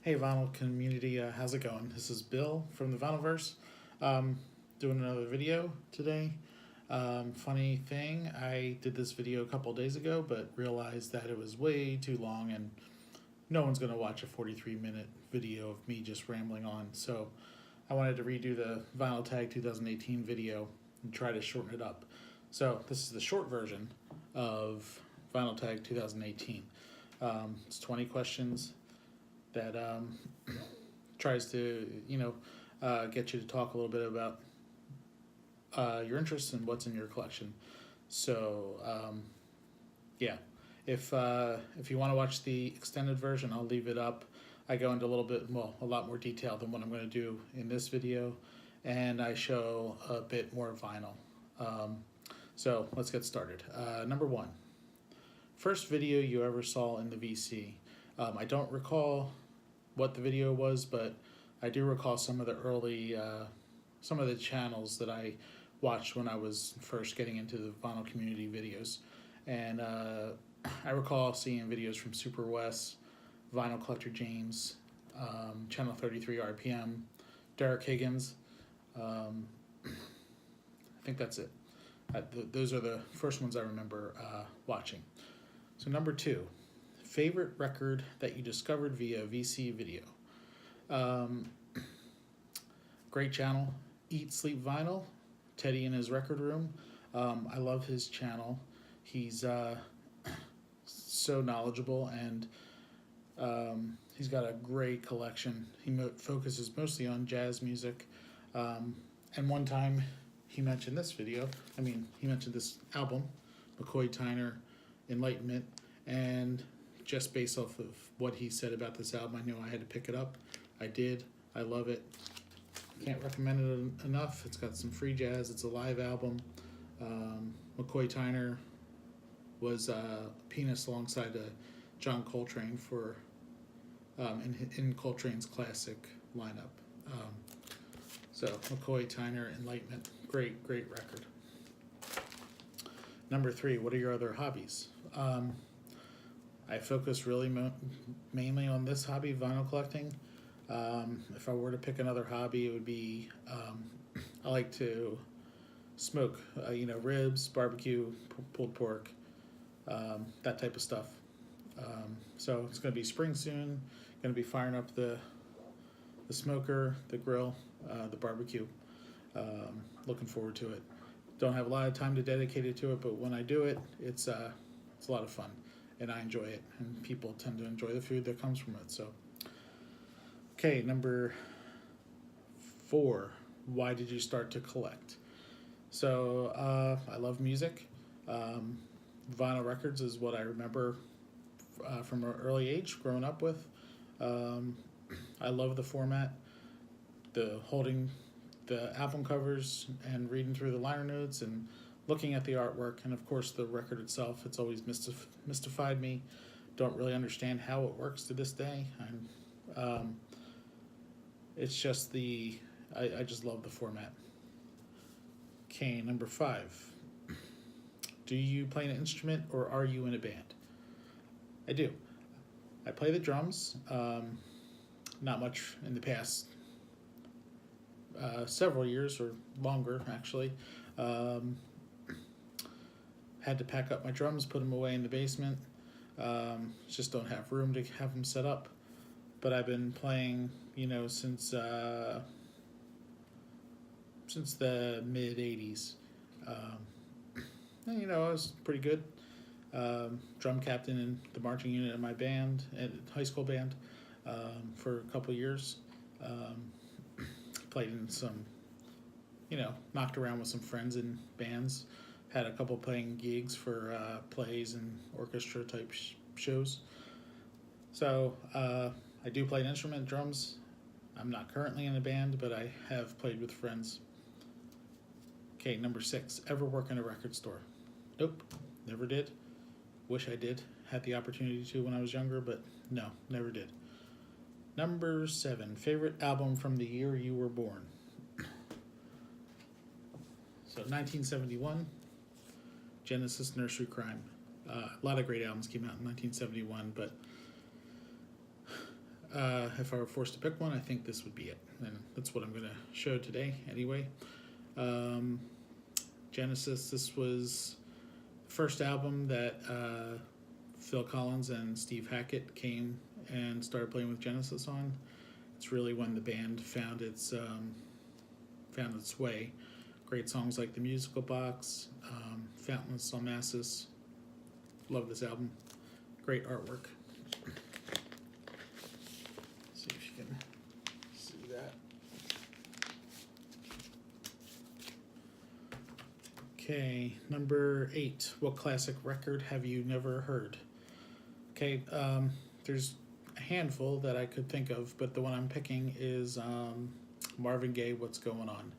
Hey vinyl community, how's it going? This is Bill from the Vinylverse, doing another video today. Funny thing, I did this video a couple days ago, but realized that it was way too long and no one's going to watch a 43-minute video of me just rambling on. So I wanted to redo the Vinyl Tag 2018 video and try to shorten it up. So this is the short version of Vinyl Tag 2018. It's 20 questions that tries to, get you to talk a little bit about your interests and what's in your collection. So, yeah, if you want to watch the extended version, I'll leave it up. I go into a lot more detail than what I'm going to do in this video, and I show a bit more vinyl. So let's get started. Number one, first video you ever saw in the VC. I don't recall what the video was, but I do recall some of the early, some of the channels that I watched when I was first getting into the vinyl community videos. And I recall seeing videos from Super West, Vinyl Collector James, Channel 33 RPM, Derek Higgins. I think that's it. Those are the first ones I remember watching. So number two, favorite record that you discovered via VC video. Great channel, Eat Sleep Vinyl, Teddy in his record room. I love his channel. He's so knowledgeable, and he's got a great collection. He focuses mostly on jazz music. And one time he mentioned this he mentioned this album, McCoy Tyner, Enlightenment, and just based off of what he said about this album, I knew I had to pick it up. I did. I love it. Can't recommend it enough. It's got some free jazz. It's a live album. McCoy Tyner was pianist alongside John Coltrane for in Coltrane's classic lineup. So McCoy Tyner, Enlightenment, great record. Number three, what are your other hobbies? I focus really mainly on this hobby, vinyl collecting. If I were to pick another hobby, it would be I like to smoke, ribs, barbecue, pulled pork, that type of stuff. So it's going to be spring soon. Going to be firing up the smoker, the grill, the barbecue. Looking forward to it. Don't have a lot of time to dedicate it to it, but when I do it, it's a lot of fun. And I enjoy it, and people tend to enjoy the food that comes from it. So, okay, number four, why did you start to collect? So, I love music. Vinyl records is what I remember from an early age, growing up with. I love the format, the holding the album covers and reading through the liner notes and looking at the artwork, and of course the record itself. It's always mystified me. Don't really understand how it works to this day. It's just I just love the format. Okay, number five. Do you play an instrument or are you in a band? I do. I play the drums. Not much in the past several years or longer, actually. Had to pack up my drums, put them away in the basement. Just don't have room to have them set up. But I've been playing, since the mid '80s. And, I was pretty good. Drum captain in the marching unit in my band, high school band, for a couple years. Played in some, knocked around with some friends in bands. Had a couple playing gigs for plays and orchestra type shows. So I do play an instrument, drums. I'm not currently in a band, but I have played with friends. Okay, number six, ever work in a record store? Nope, never did. Wish I did. Had the opportunity to when I was younger, but no, never did. Number seven, favorite album from the year you were born? So 1971. Genesis, Nursery Crime. A lot of great albums came out in 1971, but if I were forced to pick one, I think this would be it. And that's what I'm going to show today anyway. Genesis, this was the first album that Phil Collins and Steve Hackett came and started playing with Genesis on. It's really when the band found its way. Great songs like The Musical Box, Fountain of Salmacis. Love this album. Great artwork. See if you can see that. Okay, number 8. What classic record have you never heard? Okay, there's a handful that I could think of, but the one I'm picking is Marvin Gaye, What's Going On.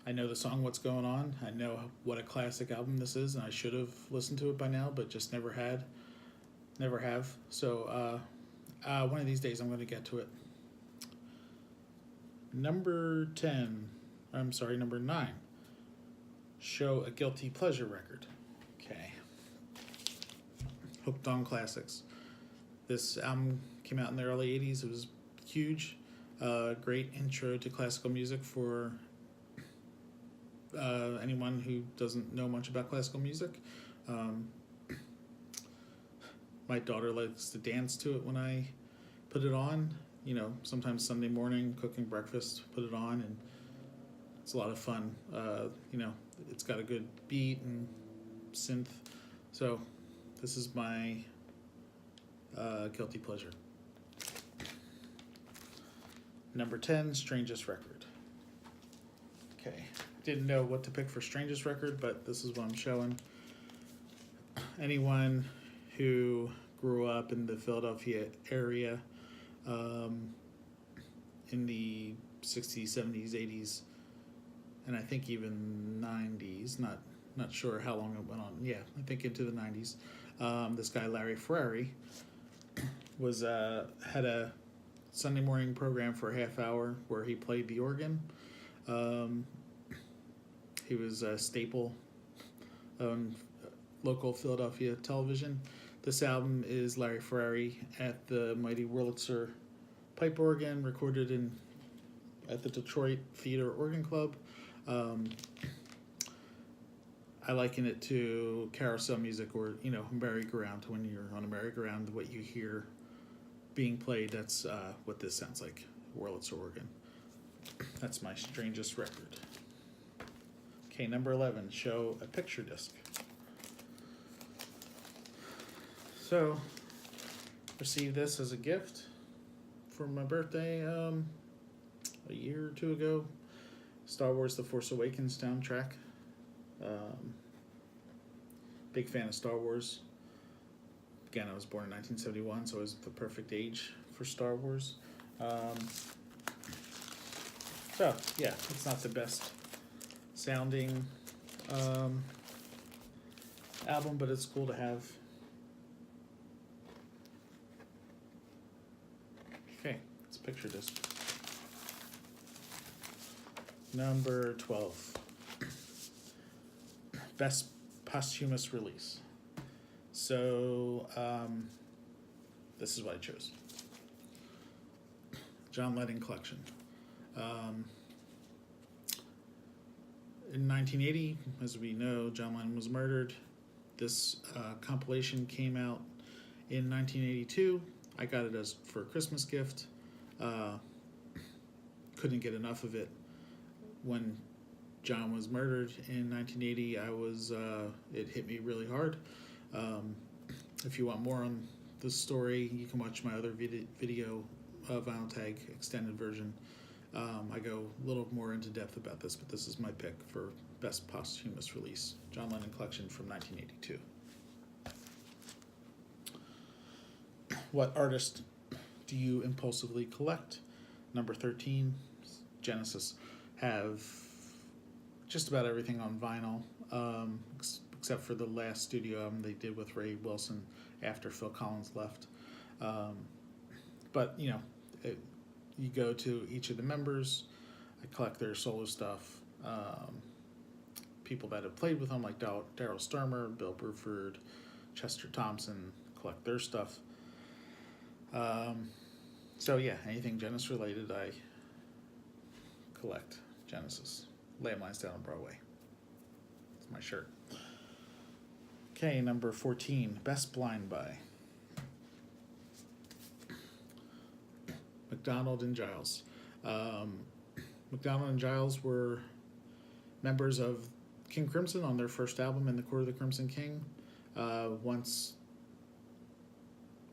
I know the song What's Going On. I know what a classic album this is, and I should have listened to it by now, but just never have. So one of these days I'm going to get to it. Number 9. Show a guilty pleasure record. Okay. Hooked on Classics. This album came out in the early 80s. It was huge. Great intro to classical music for anyone who doesn't know much about classical music. My daughter likes to dance to it when I put it on. You know, sometimes Sunday morning, cooking breakfast, put it on, and it's a lot of fun. You know, it's got a good beat and synth. So this is my guilty pleasure. Number 10, Strangest Record. Okay, didn't know what to pick for Strangest Record, but this is what I'm showing. Anyone who grew up in the Philadelphia area in the 60s, 70s, 80s, and I think even 90s, not sure how long it went on. Yeah, I think into the 90s. This guy, Larry Ferrari, was had a Sunday morning program for a half hour where he played the organ. He was a staple on local Philadelphia television. This album is Larry Ferrari at the mighty Wurlitzer pipe organ, recorded at the Detroit Theater Organ Club. I liken it to carousel music, or merry-go-round. When you're on a merry-go-round, what you hear being played, that's what this sounds like, Wurlitzer organ. That's my strangest record. Okay, number 11, show a picture disc. So, received this as a gift for my birthday a year or two ago. Star Wars The Force Awakens soundtrack. Big fan of Star Wars. Again, I was born in 1971, so I was the perfect age for Star Wars. So, yeah, it's not the best sounding album, but it's cool to have. Okay, it's a picture disc. Number 12. Best posthumous release. So, this is what I chose. John Lennon Collection. In 1980, as we know, John Lennon was murdered. This compilation came out in 1982. I got it for a Christmas gift. Couldn't get enough of it. When John was murdered in 1980, it hit me really hard. If you want more on this story, you can watch my other video, Vinyl Tag extended version. I go a little more into depth about this, but this is my pick for best posthumous release. John Lennon Collection from 1982. What artist do you impulsively collect? Number 13, Genesis have just about everything on vinyl, except for the last studio album they did with Ray Wilson after Phil Collins left. But, you go to each of the members, I collect their solo stuff. People that have played with them, like Daryl Stuermer, Bill Bruford, Chester Thompson, collect their stuff. So yeah, anything Genesis related, I collect. Genesis. Landlines Down on Broadway. It's my shirt. Okay, number 14, Best Blind Buy. McDonald and Giles. McDonald and Giles were members of King Crimson on their first album, In the Court of the Crimson King. Once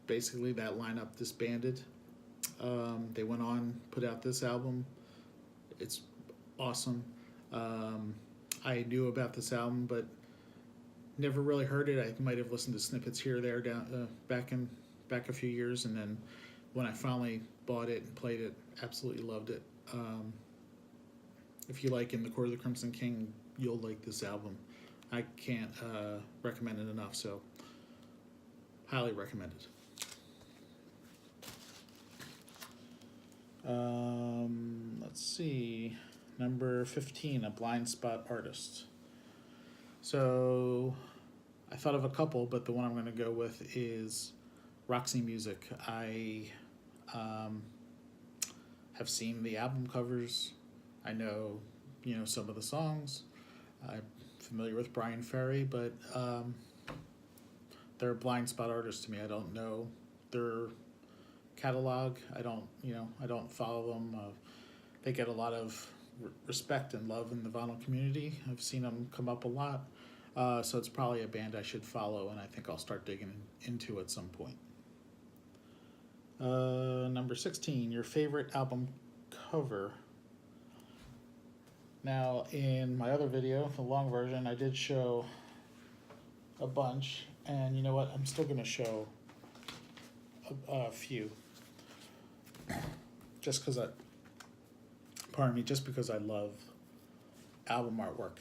basically that lineup disbanded, they went on, put out this album. It's awesome. I knew about this album, but never really heard it. I might have listened to snippets here or there back a few years, and then when I finally bought it and played it, absolutely loved it. If you like In the Court of the Crimson King, you'll like this album. I can't recommend it enough, so highly recommend it. Let's see. Number 15, A Blind Spot Artist. So I thought of a couple, but the one I'm going to go with is Roxy Music. I have seen the album covers. I know, some of the songs. I'm familiar with Brian Ferry, but they're a blind spot artist to me. I don't know their catalog. I don't follow them. They get a lot of respect and love in the vinyl community. I've seen them come up a lot. So it's probably a band I should follow, and I think I'll start digging into at some point. Number 16, your favorite album cover. Now, in my other video, the long version, I did show a bunch, and you know what? I'm still going to show a few. Just because I love album artwork.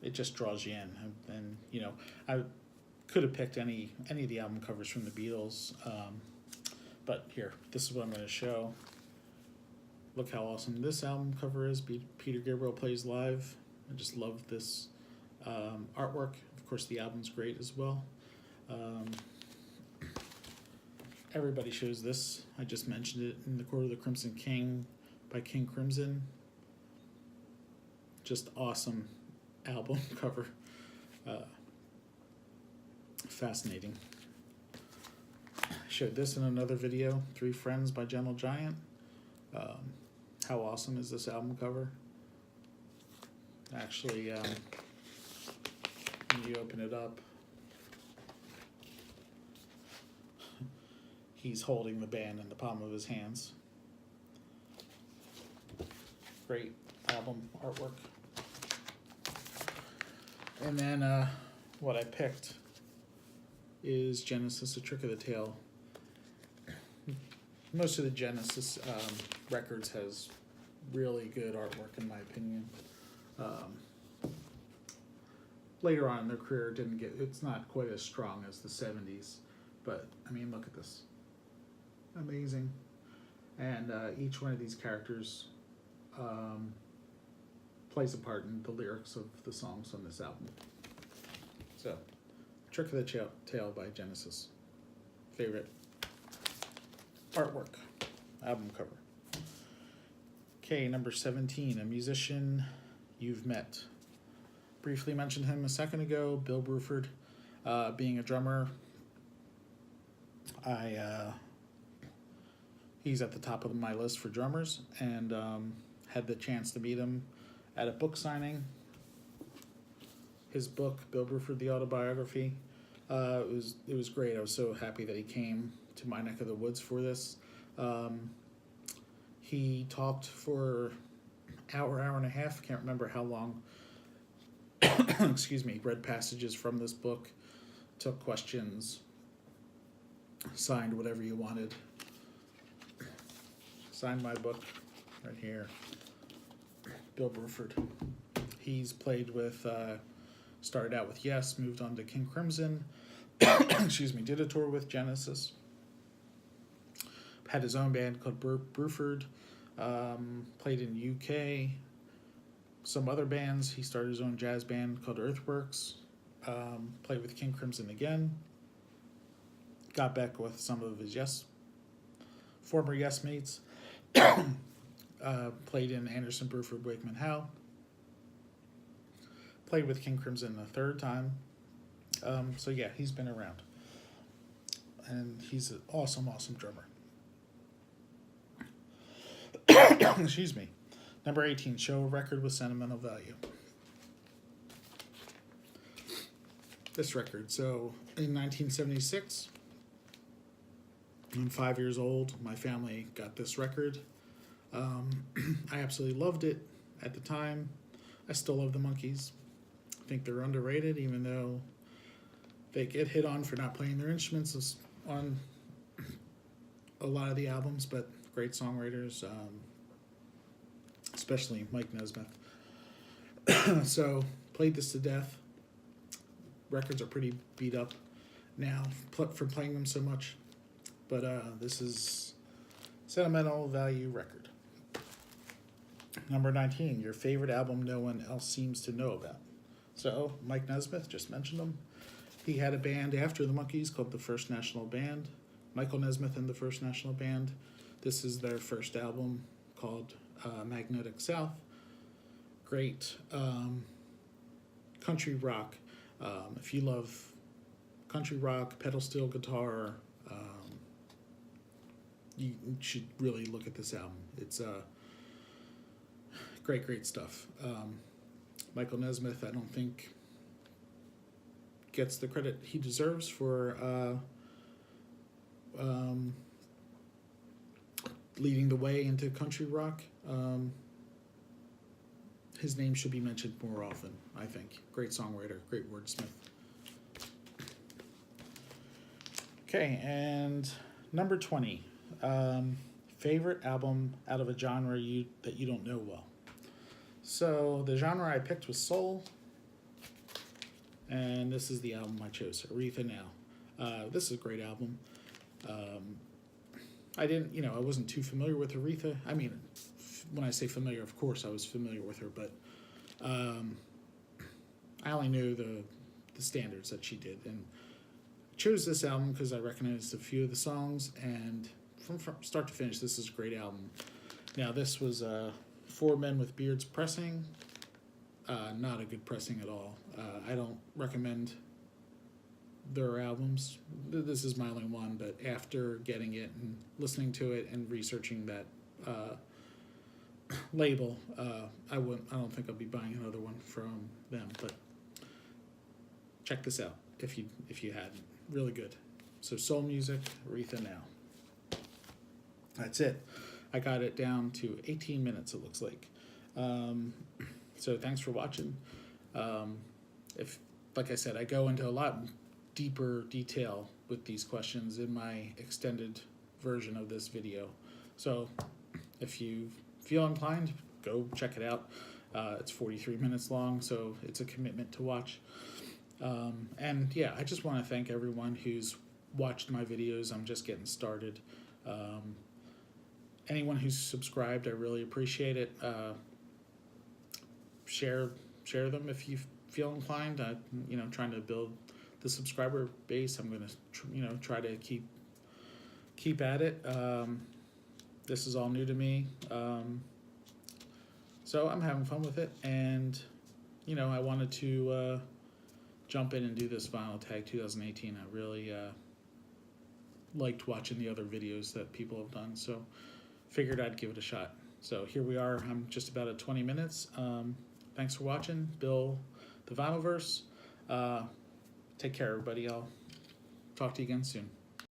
It just draws you in, and I could have picked any of the album covers from the Beatles, but here, this is what I'm going to show. Look how awesome this album cover is. Peter Gabriel plays live. I just love this artwork. Of course, the album's great as well. Everybody shows this. I just mentioned it, In the Court of the Crimson King by King Crimson. Just awesome album cover. Fascinating. I showed this in another video, Three Friends by Gentle Giant. How awesome is this album cover? Actually, when you open it up, he's holding the band in the palm of his hands. Great album artwork. And then what I picked is Genesis, A Trick of the Tail. Most of the Genesis records has really good artwork, in my opinion. Later on in their career, it's not quite as strong as the 70s, but I mean, look at this. Amazing. And each one of these characters plays a part in the lyrics of the songs on this album. So, Trick of the Tail by Genesis. Favorite artwork, album cover. Okay, number 17, a musician you've met. Briefly mentioned him a second ago, Bill Bruford. Being a drummer, he's at the top of my list for drummers, and had the chance to meet him at a book signing. His book, Bill Bruford, The Autobiography, it was great. I was so happy that he came to my neck of the woods for this. He talked for hour and a half, can't remember how long. Excuse me, read passages from this book, took questions, signed whatever you wanted. Signed my book right here. Bill Bruford. He's played with, started out with Yes, moved on to King Crimson. Excuse me, did a tour with Genesis. Had his own band called Bruford. Played in UK. Some other bands. He started his own jazz band called Earthworks. Played with King Crimson again. got back with some of his former Yes mates. Played in Anderson, Bruford, Wakeman, Howe. Played with King Crimson a third time. So yeah, he's been around. And he's an awesome, awesome drummer. Excuse me. Number 18, show a record with sentimental value. This record. So in 1976, I'm 5 years old. My family got this record. I absolutely loved it at the time. I still love the Monkees. I think they're underrated, even though they get hit on for not playing their instruments on a lot of the albums, but great songwriters, especially Mike Nesmith. So, played this to death. Records are pretty beat up now from playing them so much, but this is sentimental value record. Number 19, your favorite album no one else seems to know about. So, Mike Nesmith, just mentioned him. He had a band after the Monkees called the First National Band. Michael Nesmith and the First National Band. This is their first album called Magnetic South. Great country rock. If you love country rock, pedal steel guitar, you should really look at this album. It's great stuff. Michael Nesmith, I don't think gets the credit he deserves for leading the way into country rock. His name should be mentioned more often, I think. Great songwriter, great wordsmith. Okay, and number 20. Favorite album out of a genre that you don't know well. So the genre I picked was soul, and this is the album I chose, Aretha Now. This is a great album. I wasn't too familiar with Aretha. I mean, when I say familiar, of course I was familiar with her, but I only knew the standards that she did, and chose this album because I recognized a few of the songs, and from start to finish, this is a great album. Now, this was Four Men with Beards pressing. Not a good pressing at all. I don't recommend their albums. This is my only one, but after getting it and listening to it and researching that label, I don't think I'll be buying another one from them. But check this out if you hadn't. Really good. So soul music, Aretha Now. That's it. I got it down to 18 minutes, it looks like. So thanks for watching. Like I said, I go into a lot deeper detail with these questions in my extended version of this video. So if you feel inclined, go check it out. It's 43 minutes long, so it's a commitment to watch. And yeah, I just want to thank everyone who's watched my videos. I'm just getting started. Anyone who's subscribed, I really appreciate it. Share them if you feel inclined. Trying to build the subscriber base. I'm going to try to keep at it. This is all new to me, so I'm having fun with it, and I wanted to jump in and do this Vinyl Tag 2018. I really liked watching the other videos that people have done, so figured I'd give it a shot. So here we are. I'm just about at 20 minutes. Thanks for watching. Bill, the Vinylverse. Take care, everybody. I'll talk to you again soon.